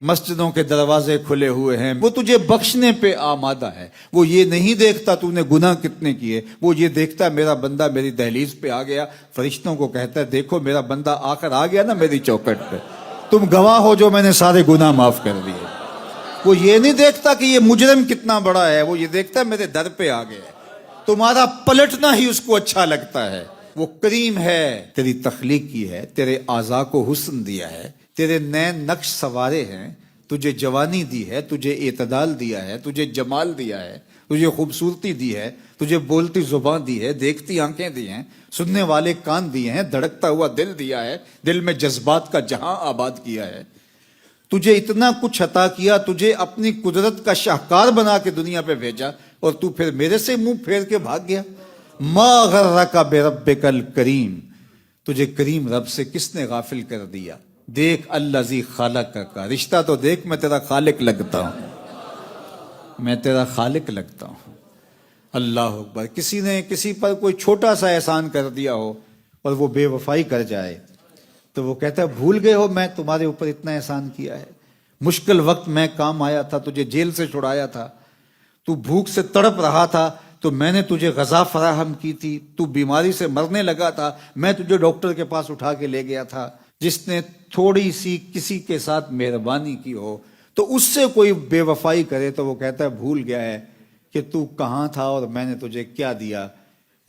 مسجدوں کے دروازے کھلے ہوئے ہیں، وہ تجھے بخشنے پہ آمادہ ہے۔ وہ یہ نہیں دیکھتا تو نے گناہ کتنے کیے، وہ یہ دیکھتا ہے میرا بندہ میری دہلیز پہ آ گیا، فرشتوں کو کہتا ہے دیکھو میرا بندہ آخر آ گیا نا میری چوکھٹ پہ، تم گواہ ہو جو میں نے سارے گناہ معاف کر دیے۔ وہ یہ نہیں دیکھتا کہ یہ مجرم کتنا بڑا ہے، وہ یہ دیکھتا ہے میرے در پہ آ گیا ہے، تمہارا پلٹنا ہی اس کو اچھا لگتا ہے۔ وہ کریم ہے، تیری تخلیق کی ہے، تیرے اعضاء کو حسن دیا ہے، تیرے نئے نقش سوارے ہیں، تجھے جوانی دی ہے، تجھے اعتدال دیا ہے، تجھے جمال دیا ہے، تجھے خوبصورتی دی ہے، تجھے بولتی زبان دی ہے، دیکھتی آنکھیں دی ہیں، سننے والے کان دیے ہیں، دھڑکتا ہوا دل دیا ہے، دل میں جذبات کا جہاں آباد کیا ہے۔ تجھے اتنا کچھ عطا کیا، تجھے اپنی قدرت کا شاہکار بنا کے دنیا پہ بھیجا، اور تو پھر میرے سے منہ پھیر کے بھاگ گیا۔ ما غرک بربک الکریم، تجھے کریم رب سے کس نے غافل کر دیا؟ دیکھ الذی خالق کا رشتہ تو دیکھ، میں تیرا خالق لگتا ہوں، میں تیرا خالق لگتا ہوں۔ اللہ اکبر۔ کسی نے کسی پر کوئی چھوٹا سا احسان کر دیا ہو اور وہ بے وفائی کر جائے تو وہ کہتا ہے بھول گئے ہو میں تمہارے اوپر اتنا احسان کیا ہے، مشکل وقت میں کام آیا تھا، تجھے جیل سے چھڑایا تھا، تو بھوک سے تڑپ رہا تھا تو میں نے تجھے غذا فراہم کی تھی، تو بیماری سے مرنے لگا تھا، میں تجھے ڈاکٹر کے پاس اٹھا کے لے گیا تھا۔ جس نے تھوڑی سی کسی کے ساتھ مہربانی کی ہو تو اس سے کوئی بے وفائی کرے تو وہ کہتا ہے بھول گیا ہے کہ تو کہاں تھا اور میں نے تجھے کیا دیا۔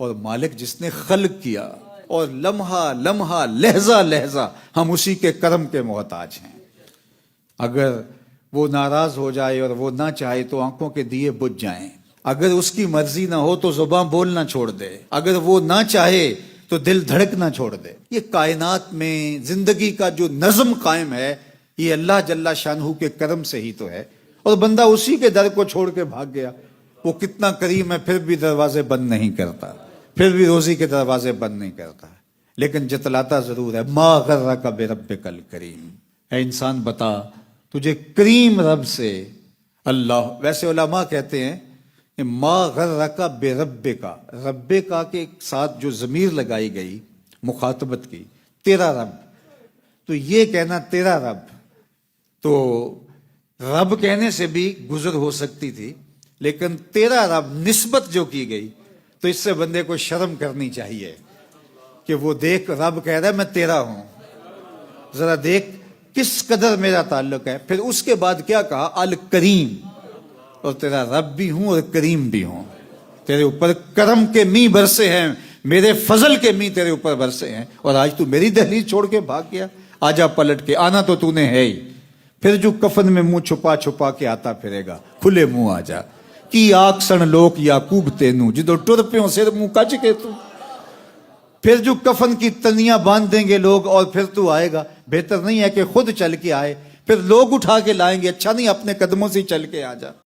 اور مالک جس نے خلق کیا اور لمحہ لمحہ لہجہ لہجہ ہم اسی کے کرم کے محتاج ہیں۔ اگر وہ ناراض ہو جائے اور وہ نہ چاہے تو آنکھوں کے دیے بجھ جائیں، اگر اس کی مرضی نہ ہو تو زباں بولنا چھوڑ دے، اگر وہ نہ چاہے تو دل دھڑکنا چھوڑ دے۔ یہ کائنات میں زندگی کا جو نظم قائم ہے یہ اللہ جل شانہ کے کرم سے ہی تو ہے، اور بندہ اسی کے در کو چھوڑ کے بھاگ گیا۔ وہ کتنا کریم ہے، پھر بھی دروازے بند نہیں کرتا، پھر بھی روزی کے دروازے بند نہیں کرتا، لیکن جتلاتا ضرور ہے۔ ما غرک بربک الکریم، اے انسان بتا تجھے کریم رب سے اللہ، ویسے علماء کہتے ہیں کہ ما غرک بربک، رب کا کے ساتھ جو ضمیر لگائی گئی مخاطبت کی، تیرا رب، تو یہ کہنا تیرا رب، تو رب کہنے سے بھی گزر ہو سکتی تھی، لیکن تیرا رب نسبت جو کی گئی تو اس سے بندے کو شرم کرنی چاہیے کہ وہ دیکھ رب کہہ رہا ہے میں تیرا ہوں، ذرا دیکھ کس قدر میرا تعلق ہے۔ پھر اس کے بعد کیا کہا؟ الکریم، اور تیرا رب بھی ہوں اور کریم بھی ہوں، تیرے اوپر کرم کے می برسے ہیں، میرے فضل کے می تیرے اوپر برسے ہیں، اور آج تو میری دہلیز چھوڑ کے بھاگ گیا۔ آجا پلٹ کے، آنا تو تو نے ہے ہی، پھر جو کفن میں منہ چھپا چھپا کے آتا پھرے گا، کھلے منہ آجا کی آگ سن لوک یعقوب تینوں جدو ٹر پیوں سر منہ کج کے تو، پھر جو کفن کی تنیاں باندھ دیں گے لوگ اور پھر تو آئے گا۔ بہتر نہیں ہے کہ خود چل کے آئے، پھر لوگ اٹھا کے لائیں گے، اچھا نہیں اپنے قدموں سے چل کے آ جا۔